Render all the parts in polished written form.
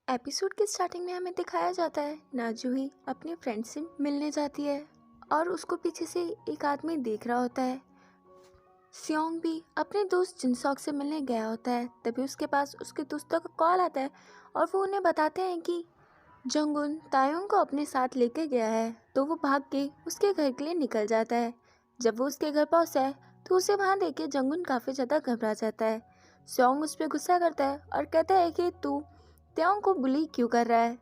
Episode के starting में हमें दिखाया जाता है नाजूही अपनी फ्रेंड से मिलने जाती है और उसको पीछे से एक आदमी देख रहा होता है। सियोंग भी अपने दोस्त जिनसॉक से मिलने गया होता है। तभी उसके पास उसके दोस्तों का कॉल आता है और वो उन्हें बताते हैं कि जंगुन तायोंग को अपने साथ लेके गया है। तो वो भाग के उसके घर के लिए निकल जाता है। जब वो उसके घर पहुंचता है तो उसे वहां देख के जंगुन काफ़ी ज़्यादा घबरा जाता है। सियोंग उस पर गुस्सा करता है और कहता है कि तू त्योंग को बुली क्यों कर रहा है,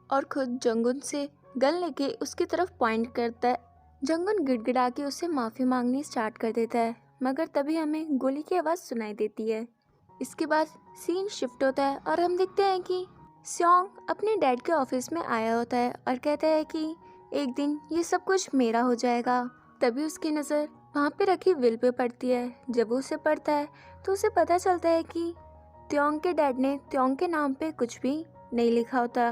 और खुद जंगुन से गन लेके उसकी तरफ पॉइंट करता है। जंगुन गिड़गिड़ा के उससे माफ़ी मांगनी स्टार्ट कर देता है, मगर तभी हमें गोली की आवाज़ सुनाई देती है। इसके बाद सीन शिफ्ट होता है और हम देखते हैं कि सियोंग अपने डैड के ऑफिस में आया होता है और कहता है कि एक दिन ये सब कुछ मेरा हो जाएगा। तभी उसकी नज़र वहाँ पे रखी विल पे पड़ती है। जब वो उसे पढ़ता है तो उसे पता चलता है कि त्योंग के डैड ने त्योंग के नाम पे कुछ भी नहीं लिखा होता।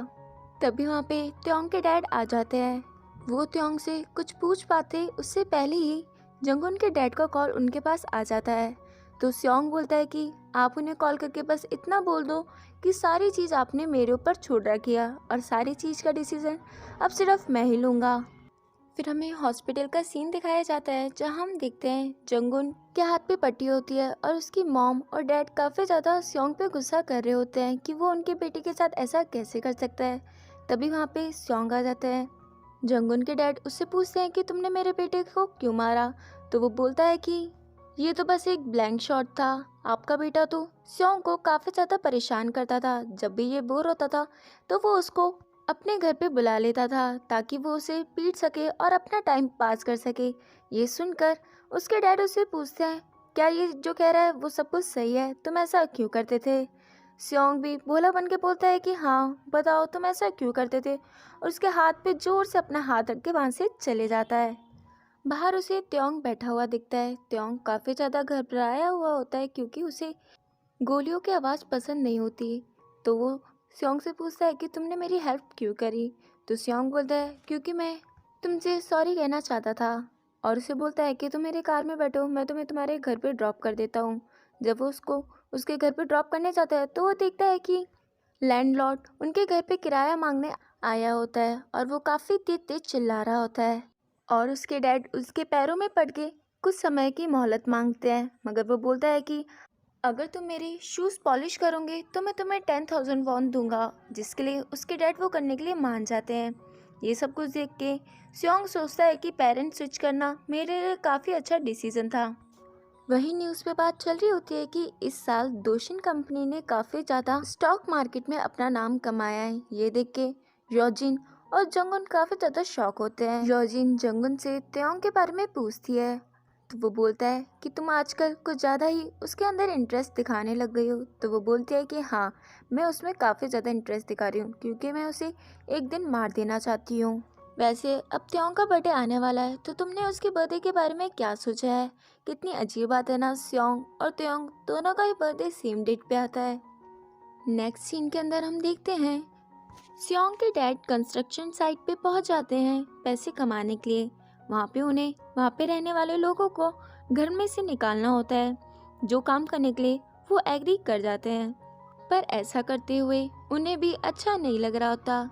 तभी वहाँ पे त्योंग के डैड आ जाते हैं। वो त्योंग से कुछ पूछ पाते उससे पहले ही जंगुन के डैड का कॉल उनके पास आ जाता है। तो सियोंग बोलता है कि आप उन्हें कॉल करके बस इतना बोल दो कि सारी चीज़ आपने मेरे ऊपर छोड़ रखी है और सारी चीज़ का डिसीजन अब सिर्फ मैं ही लूँगा। फिर हमें हॉस्पिटल का सीन दिखाया जाता है जहां हम देखते हैं जंगुन के हाथ पे पट्टी होती है और उसकी मॉम और डैड काफ़ी ज़्यादा सियोंग पे गुस्सा कर रहे होते हैं कि वो उनके बेटे के साथ ऐसा कैसे कर सकता है। तभी वहाँ पे सियोंग आ जाते हैं। जंगुन के डैड उससे पूछते हैं कि तुमने मेरे बेटे को क्यों मारा। तो वो बोलता है कि ये तो बस एक ब्लैंक शॉट था। आपका बेटा तो सियोंग को काफ़ी ज़्यादा परेशान करता था। जब भी ये बोर होता था तो वो उसको अपने घर पे बुला लेता था ताकि वो उसे पीट सके और अपना टाइम पास कर सके। ये सुनकर उसके डैड उससे पूछते हैं क्या ये जो कह रहा है वो सब कुछ सही है, तुम ऐसा क्यों करते थे। सियोंग भी भोला बन के बोलता है कि हाँ बताओ तुम ऐसा क्यों करते थे, और उसके हाथ पे जोर से अपना हाथ रख के वहाँ से चले जाता है। बाहर उसे त्योंग बैठा हुआ दिखता है। त्योंग काफ़ी ज़्यादा घबराया हुआ होता है क्योंकि उसे गोलियों की आवाज़ पसंद नहीं होती। तो वो सियोंग से पूछता है कि तुमने मेरी हेल्प क्यों करी। तो सियोंग बोलता है क्योंकि मैं तुमसे सॉरी कहना चाहता था, और उसे बोलता है कि तुम मेरे कार में बैठो, मैं तुम्हें तुम्हारे घर पे ड्रॉप कर देता हूँ। जब वो उसको उसके घर पे ड्रॉप करने जाता है तो वो देखता है कि लैंडलॉर्ड उनके घर पे किराया मांगने आया होता है और वो काफ़ी तेज तेज चिल्ला रहा होता है, और उसके डैड उसके पैरों में पड़ के कुछ समय की मोहलत मांगते हैं। मगर वो बोलता है कि अगर तुम मेरी शूज़ पॉलिश करोगे तो मैं तुम्हें 10,000 वॉन दूंगा, जिसके लिए उसके डैड वो करने के लिए मान जाते हैं। ये सब कुछ देख के सियोंग सोचता है कि पेरेंट स्विच करना मेरे लिए काफ़ी अच्छा डिसीजन था। वही न्यूज़ पे बात चल रही होती है कि इस साल दोशिन कंपनी ने काफ़ी ज़्यादा स्टॉक मार्केट में अपना नाम कमाया है। ये देख के योजिन और जंगुन काफ़ी ज़्यादा शॉक होते हैं। योजिन जंगुन से त्योंग के बारे में पूछती है तो वो बोलता है कि तुम आजकल कुछ ज़्यादा ही उसके अंदर इंटरेस्ट दिखाने लग गई हो। तो वो बोलती है कि हाँ मैं उसमें काफ़ी ज़्यादा इंटरेस्ट दिखा रही हूँ क्योंकि मैं उसे एक दिन मार देना चाहती हूँ। वैसे अब त्योंग का बर्थडे आने वाला है तो तुमने उसके बर्थडे के बारे में क्या सोचा है। कितनी अजीब बात है ना, सियोंग और त्योंग दोनों का ही बर्थडे सेम डेट पे आता है। नेक्स्ट सीन के अंदर हम देखते हैं सियोंग के डैड कंस्ट्रक्शन साइट पे पहुंच जाते हैं पैसे कमाने के लिए। वहाँ पे उन्हें वहाँ पे रहने वाले लोगों को घर में से निकालना होता है। जो काम करने के लिए वो एग्री कर जाते हैं, पर ऐसा करते हुए उन्हें भी अच्छा नहीं लग रहा होता।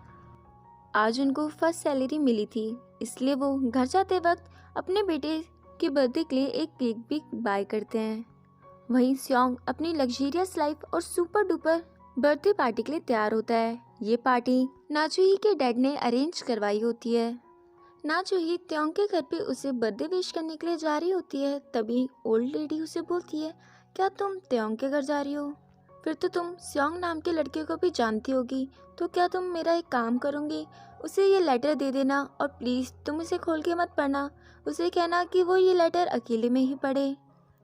आज उनको फर्स्ट सैलरी मिली थी, इसलिए वो घर जाते वक्त अपने बेटे के बर्थडे के लिए एक केक भी बाय करते हैं। वहीं सियोंग अपनी लग्जरियस लाइफ और सुपर डुपर बर्थडे पार्टी के लिए तैयार होता है। ये पार्टी नाचुही के डैड ने अरेंज करवाई होती है। नाचुही त्योंग के घर पे उसे बर्थडे विश करने के लिए जा रही होती है। तभी ओल्ड लेडी उसे बोलती है क्या तुम त्योंग के घर जा रही हो, फिर तो तुम सियोंग नाम के लड़के को भी जानती होगी, तो क्या तुम मेरा एक काम करोगी, उसे ये लेटर दे देना और प्लीज़ तुम इसे खोल के मत पढ़ना, उसे कहना कि वो ये लेटर अकेले में ही पढ़े।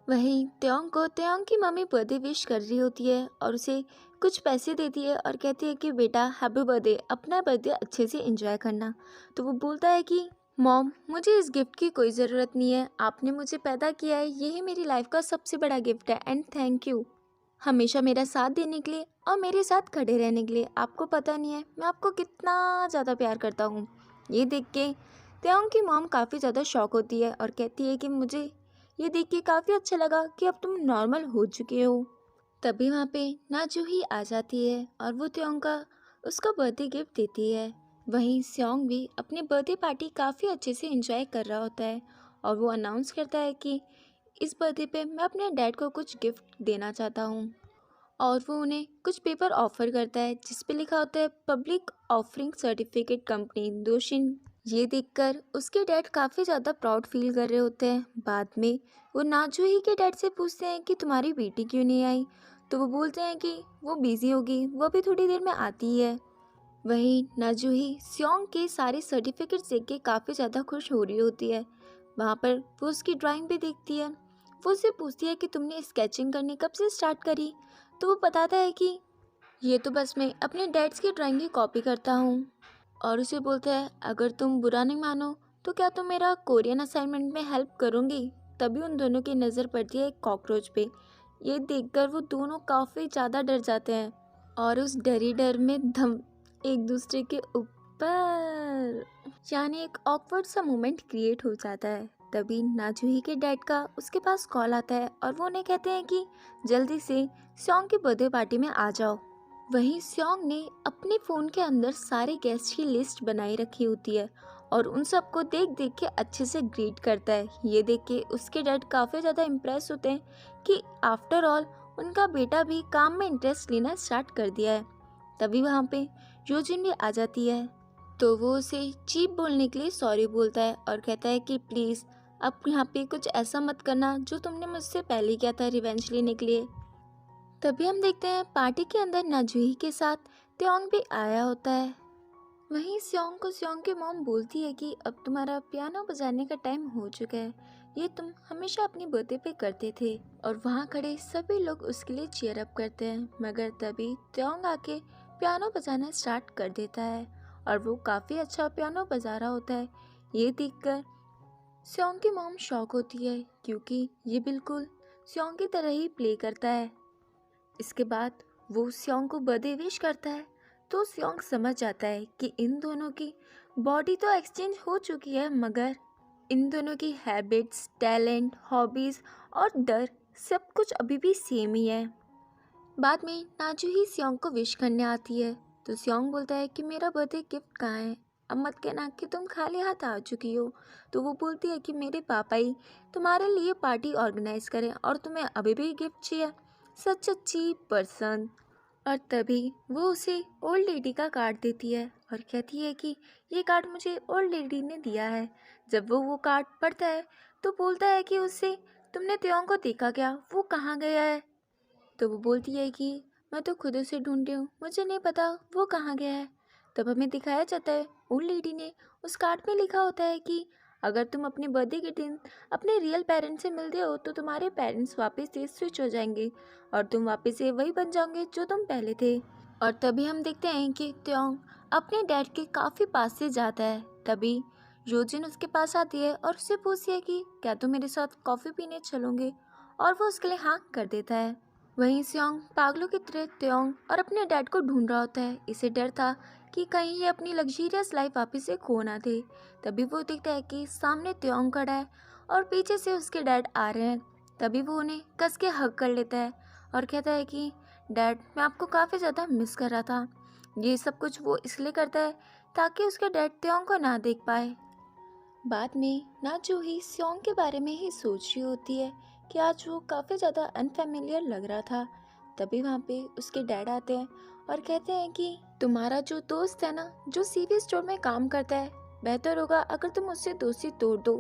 वहीं त्योंग को त्योंग की मम्मी बर्थडे विश कर रही होती है और उसे कुछ पैसे देती है और कहती है कि बेटा हैप्पी बर्थडे, अपना बर्थडे अच्छे से एंजॉय करना। तो वो बोलता है कि मॉम मुझे इस गिफ्ट की कोई ज़रूरत नहीं है, आपने मुझे पैदा किया है, यही मेरी लाइफ का सबसे बड़ा गिफ्ट है, एंड थैंक यू हमेशा मेरा साथ देने के लिए और मेरे साथ खड़े रहने के लिए। आपको पता नहीं है मैं आपको कितना ज़्यादा प्यार करता हूँ। ये देख के त्योंग की मॉम काफ़ी ज़्यादा शॉक होती है और कहती है कि मुझे ये देख के काफ़ी अच्छा लगा कि अब तुम नॉर्मल हो चुके हो। तभी वहाँ पे नाजूही आ जाती है और वो त्योंग का उसका बर्थडे गिफ्ट देती है। वहीं स्योंग भी अपनी बर्थडे पार्टी काफ़ी अच्छे से एंजॉय कर रहा होता है और वो अनाउंस करता है कि इस बर्थडे पे मैं अपने डैड को कुछ गिफ्ट देना चाहता हूँ। और वो उन्हें कुछ पेपर ऑफर करता है जिस पे लिखा होता है पब्लिक ऑफरिंग सर्टिफिकेट कंपनी दोशिन। ये देखकर उसके डैड काफ़ी ज़्यादा प्राउड फील कर रहे होते हैं। बाद में वो नाजूही के डैड से पूछते हैं कि तुम्हारी बेटी क्यों नहीं आई, तो वो बोलते हैं कि वो बिज़ी होगी, वो भी थोड़ी देर में आती ही है। वहीं नाजूही स्योंग के सारे सर्टिफिकेट्स देख के काफ़ी ज़्यादा खुश हो रही होती है। वहाँ पर वो उसकी ड्राइंग भी देखती है। वो उससे पूछती है कि तुमने स्केचिंग करनी कब से स्टार्ट करी, तो वो बताता है कि ये तो बस मैं अपने डैड्स की ड्राइंग की कॉपी करता हूँ। और उसे बोलता है अगर तुम बुरा नहीं मानो तो क्या तुम मेरा कोरियन असाइनमेंट में हेल्प करोगी। तभी उन दोनों की नज़र पड़ती है एक कॉकरोच पे। ये देखकर वो दोनों काफ़ी ज़्यादा डर जाते हैं और उस डरी डर में दम एक दूसरे के ऊपर, यानी एक ऑकवर्ड सा मोमेंट क्रिएट हो जाता है। तभी नाजूही के डैड का उसके पास कॉल आता है और वो उन्हें कहते हैं कि जल्दी से स्योंग की बर्थडे पार्टी में आ जाओ। वहीं स्योंग ने अपने फ़ोन के अंदर सारे गेस्ट की लिस्ट बनाई रखी होती है और उन सबको देख देख के अच्छे से ग्रीट करता है। ये देख के उसके डैड काफ़ी ज़्यादा इम्प्रेस होते हैं कि आफ्टर ऑल उनका बेटा भी काम में इंटरेस्ट लेना स्टार्ट कर दिया है। तभी वहाँ पे योजिन भी आ जाती है, तो वो उसे चीप बोलने के लिए सॉरी बोलता है और कहता है कि प्लीज़ अब यहाँ पे कुछ ऐसा मत करना जो तुमने मुझसे पहले किया था रिवेंज लेने के लिए। तभी हम देखते हैं पार्टी के अंदर नाजूही के साथ त्योंग भी आया होता है। वहीं स्योंग को स्योंग की मॉम बोलती है कि अब तुम्हारा पियानो बजाने का टाइम हो चुका है, ये तुम हमेशा अपनी बर्थडे पे करते थे। और वहाँ खड़े सभी लोग उसके लिए चीयर अप करते हैं, मगर तभी त्योंग आके पियानो बजाना स्टार्ट कर देता है और वो काफ़ी अच्छा पियानो बजा रहा होता है। ये देखकर स्योंग की मॉम शॉक होती है क्योंकि ये बिल्कुल स्योंग की तरह ही प्ले करता है। इसके बाद वो स्योंग को बर्थडे विश करता है, तो स्योंग समझ जाता है कि इन दोनों की बॉडी तो एक्सचेंज हो चुकी है, मगर इन दोनों की हैबिट्स, टैलेंट, हॉबीज़ और डर सब कुछ अभी भी सेम ही है। बाद में नाजू ही स्योंग को विश करने आती है, तो स्योंग बोलता है कि मेरा बर्थडे गिफ्ट कहाँ है, अब मत कहना कि तुम खाली हाथ आ चुकी हो। तो वो बोलती है कि मेरे पापा ही तुम्हारे लिए पार्टी ऑर्गेनाइज करें और तुम्हें अभी भी गिफ्ट चाहिए, सच अ चीप पर्सन। और तभी वो उसे ओल्ड लेडी का कार्ड देती है और कहती है कि ये कार्ड मुझे ओल्ड लेडी ने दिया है। जब वो कार्ड पढ़ता है तो बोलता है कि उससे तुमने त्योंग को देखा क्या, वो कहाँ गया है। तो वो बोलती है कि मैं तो खुद उसे ढूंढ रही हूँ, मुझे नहीं पता वो कहाँ गया है। तब हमें दिखाया जाता है ओल्ड लेडी ने उस कार्ड में लिखा होता है कि अगर तुम अपने बर्थडे के दिन अपने रियल पेरेंट्स से मिलते हो तो तुम्हारे पेरेंट्स वापस से स्विच हो जाएंगे और तुम वापस से वही बन जाओगे जो तुम पहले थे। और तभी हम देखते हैं कि त्योंग अपने डैड के काफ़ी पास से जाता है। तभी योजिन उसके पास आती है और उससे पूछती है कि क्या तुम मेरे साथ कॉफ़ी पीने चलोगे, और वो उसके लिए हाँ कर देता है। वहीं स्योंग पागलों की तरह त्योंग और अपने डैड को ढूंढ रहा होता है। इसे डर था कि कहीं ये अपनी लग्जरियस लाइफ वापस से खो ना दे। तभी वो देखता है कि सामने त्योंग खड़ा है और पीछे से उसके डैड आ रहे हैं। तभी वो उन्हें कस के हग कर लेता है और कहता है कि डैड, मैं आपको काफ़ी ज़्यादा मिस कर रहा था। ये सब कुछ वो इसलिए करता है ताकि उसके डैड त्योंग को ना देख पाए। बाद में नाजूही स्योंग के बारे में ही सोच रही होती है कि आज वो काफ़ी ज़्यादा अनफेमिलियर लग रहा था। तभी वहाँ पे उसके डैड आते हैं और कहते हैं कि तुम्हारा जो दोस्त है ना, जो सीवी स्टोर में काम करता है, बेहतर होगा अगर तुम उससे दोस्ती तोड़ दो,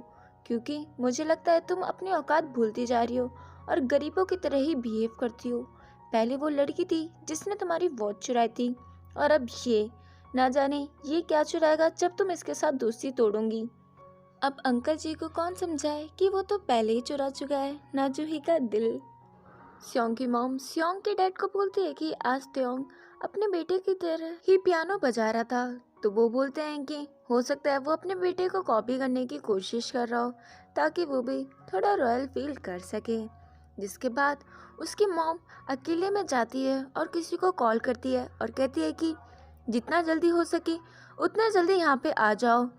क्योंकि मुझे लगता है तुम अपनी औकात भूलती जा रही हो और गरीबों की तरह ही बिहेव करती हो। पहले वो लड़की थी जिसने तुम्हारी वॉच चुराई थी, और अब ये, ना जाने ये क्या चुराएगा जब तुम इसके साथ दोस्ती तोड़ोगी। अब अंकल जी को कौन समझाए कि वो तो पहले ही चुरा चुका है नाजूही का दिल। स्योंग की मॉम स्योंग के डैड को बोलती है कि आज त्योंग अपने बेटे की तरह ही पियानो बजा रहा था। तो वो बोलते हैं कि हो सकता है वो अपने बेटे को कॉपी करने की कोशिश कर रहा हो ताकि वो भी थोड़ा रॉयल फील कर सके। जिसके बाद उसकी मॉम अकेले में जाती है और किसी को कॉल करती है और कहती है कि जितना जल्दी हो सके उतना जल्दी यहाँ पे आ जाओ,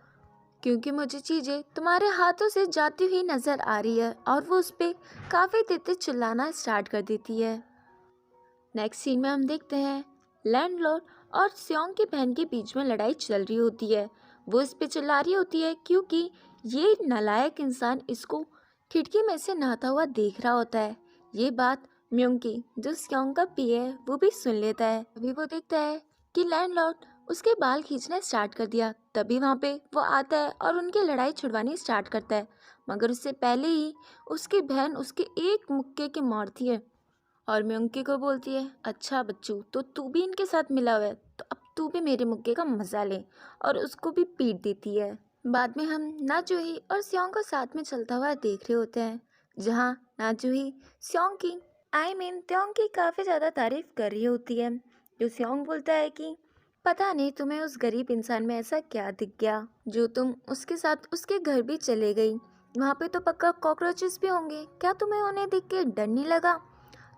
क्योंकि मुझे चीज़ें तुम्हारे हाथों से जाती हुई नज़र आ रही है। और वो उस पर काफ़ी तेज चिल्लाना स्टार्ट कर देती है। नेक्स्ट सीन में हम देखते हैं लैंडलॉर्ड और स्योंग की बहन के बीच में लड़ाई चल रही होती है। वो इस पे चिल्ला रही होती है क्योंकि ये नालायक इंसान इसको खिड़की में से नहाता हुआ देख रहा होता है। ये बात म्योंकी जो स्योंग का पी है वो भी सुन लेता है। अभी वो देखता है कि लैंडलॉर्ड उसके बाल खींचना स्टार्ट कर दिया। तभी वहाँ पे वो आता है और उनकी लड़ाई छुड़वानी स्टार्ट करता है, मगर उससे पहले ही उसकी बहन उसके एक मुक्के के मारती है और म्योंकी को बोलती है, अच्छा बच्चू, तो तू भी इनके साथ मिला हुआ है, तो अब तू भी मेरे मुक्के का मजा ले, और उसको भी पीट देती है। बाद में हम नाजूही और स्योंग को साथ में चलता हुआ देख रहे होते हैं, जहाँ नाजूही स्योंग की त्योंग की काफ़ी ज़्यादा तारीफ कर रही होती है। जो स्योंग बोलता है कि पता नहीं तुम्हें उस गरीब इंसान में ऐसा क्या दिख गया जो तुम उसके साथ उसके घर भी चले गई। वहाँ पे तो पक्का कॉकरोचेस भी होंगे, क्या तुम्हें उन्हें देख के डर नहीं लगा?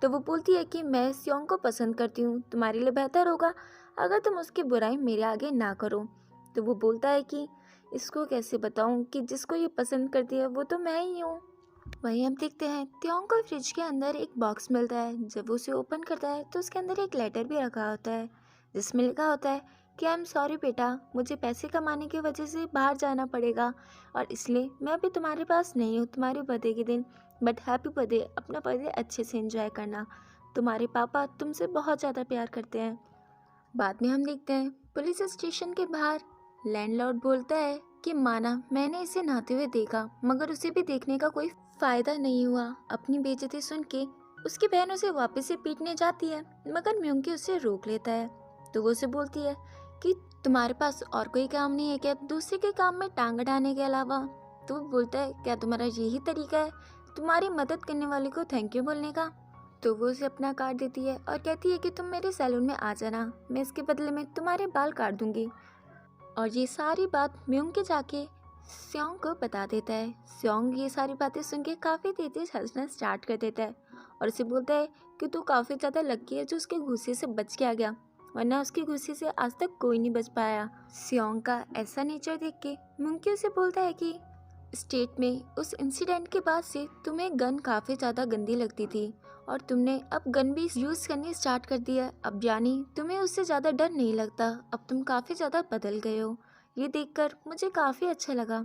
तो वो बोलती है कि मैं स्योंग को पसंद करती हूँ, तुम्हारे लिए बेहतर होगा अगर तुम उसकी बुराई मेरे आगे ना करो। तो वो बोलता है कि इसको कैसे बताऊँ कि जिसको ये पसंद करती है वो तो मैं ही हूँ। वहीं हम देखते हैं त्योंग को फ्रिज के अंदर एक बॉक्स मिलता है। जब वो उसे ओपन करता है तो उसके अंदर एक लेटर भी रखा होता है, जिसमें लिखा होता है कि आई एम सॉरी बेटा, मुझे पैसे कमाने की वजह से बाहर जाना पड़ेगा और इसलिए मैं अभी तुम्हारे पास नहीं हूँ तुम्हारे बर्थडे के दिन, बट हैप्पी बर्थडे, अपना बर्थडे अच्छे से एंजॉय करना, तुम्हारे पापा तुमसे बहुत ज़्यादा प्यार करते हैं। बाद में हम देखते हैं पुलिस स्टेशन के बाहर लैंडलॉर्ड बोलता है कि माना मैंने इसे नहाते हुए देखा, मगर उसे भी देखने का कोई फायदा नहीं हुआ। अपनी बेइज्जती सुन के उसकी बहन उसे वापस से पीटने जाती है, मगर म्योंकी उसे रोक लेता है। तो वो उसे बोलती है कि तुम्हारे पास और कोई काम नहीं है क्या दूसरे के काम में टांग अड़ाने के अलावा? तो वो बोलता है क्या तुम्हारा यही तरीका है तुम्हारी मदद करने वाले को थैंक यू बोलने का? तो वो उसे अपना कार्ड देती है और कहती है कि तुम मेरे सैलून में आ जाना, मैं इसके बदले में तुम्हारे बाल काट दूंगी। और ये सारी बात म्योंग के जाके स्योंग को बता देता है। स्योंग ये सारी बातें सुन के काफ़ी तेज हंसना स्टार्ट कर देता है और उसे बोलता है कि तू काफ़ी ज़्यादा लकी है जो उसके गुस्से से बच के आ गया, वरना उसके गुस्से से आज तक कोई नहीं बच पाया। स्योंग का ऐसा नेचर देख के म्योंग उसे बोलता है कि स्टेट में उस इंसिडेंट के बाद से तुम्हें गन काफ़ी ज़्यादा गंदी लगती थी और तुमने अब गन भी यूज़ करनी स्टार्ट कर दिया। अब जानी तुम्हें उससे ज़्यादा डर नहीं लगता, अब तुम काफ़ी ज़्यादा बदल गए हो। ये देखकर मुझे काफ़ी अच्छा लगा।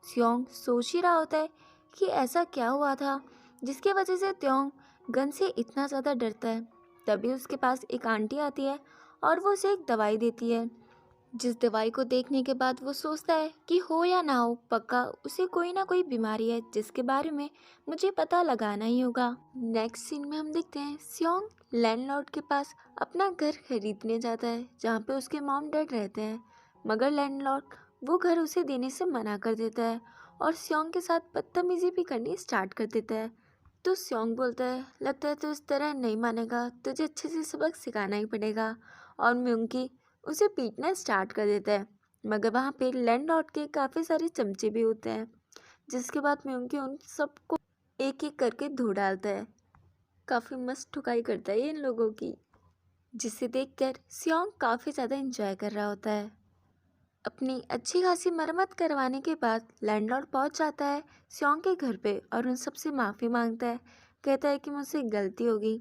स्योंग सोच ही रहा होता है कि ऐसा क्या हुआ था जिसकी वजह से त्योंग गन से इतना ज़्यादा डरता है। तभी उसके पास एक आंटी आती है और वो उसे एक दवाई देती है, जिस दवाई को देखने के बाद वो सोचता है कि हो या ना हो पक्का उसे कोई ना कोई बीमारी है जिसके बारे में मुझे पता लगाना ही होगा। नेक्स्ट सीन में हम देखते हैं स्योंग लैंडलॉर्ड के पास अपना घर खरीदने जाता है, जहाँ पे उसके मॉम डैड रहते हैं, मगर लैंडलॉर्ड वो घर उसे देने से मना कर देता है और स्योंग के साथ बदतमीजी भी करनी स्टार्ट कर देता है। तो स्योंग बोलता है लगता है तो इस तरह नहीं मानेगा, तुझे अच्छे से सबक सिखाना ही पड़ेगा, और म्योंकी उसे पीटना स्टार्ट कर देता है। मगर वहाँ पे लैंडलॉर्ड के काफ़ी सारे चमचे भी होते हैं, जिसके बाद म्योंकी उन सबको एक एक करके धो डालता है। काफ़ी मस्त ठुकाई करता है ये इन लोगों की, जिसे देखकर स्योंग काफ़ी ज़्यादा इंजॉय कर रहा होता है। अपनी अच्छी खासी मरम्मत करवाने के बाद लैंडलॉर्ड पहुंच जाता है स्योंग के घर पे और उन सबसे माफ़ी मांगता है। कहता है कि मुझसे गलती हो गई,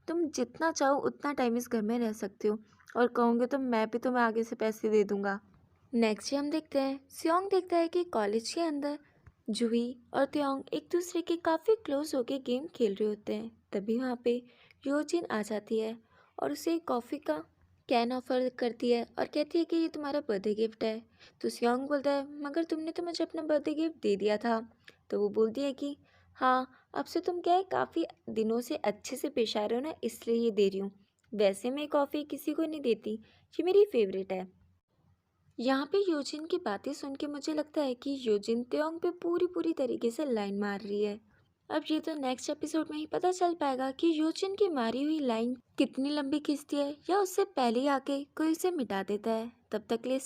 तुम जितना चाहो उतना टाइम इस घर में रह सकते हो और कहोगे तो मैं भी तुम्हें आगे से पैसे दे दूंगा। नेक्स्ट हम देखते हैं स्योंग देखता है कि कॉलेज के अंदर जूही और त्योंग एक दूसरे के काफ़ी क्लोज होके गेम खेल रहे होते हैं। तभी वहाँ पे योजिन आ जाती है और उसे कॉफ़ी का कैन ऑफर करती है और कहती है कि ये तुम्हारा बर्थडे गिफ्ट है। तो स्योंग बोलता है मगर तुमने तो मुझे अपना बर्थडे गिफ्ट दे दिया था। तो वो बोलती है कि हाँ, अब से तुम क्या है काफ़ी दिनों से अच्छे से पेश आ रहे हो ना, इसलिए ये दे रही हूँ, वैसे मैं कॉफ़ी किसी को नहीं देती, ये मेरी फेवरेट है। यहाँ पे योजिन की बातें सुन के मुझे लगता है कि योजिन त्योंग पे पूरी पूरी तरीके से लाइन मार रही है। अब ये तो नेक्स्ट एपिसोड में ही पता चल पाएगा कि योजिन की मारी हुई लाइन कितनी लंबी खींचती है या उससे पहले ही आके कोई उसे मिटा देता है। तब तक के लिए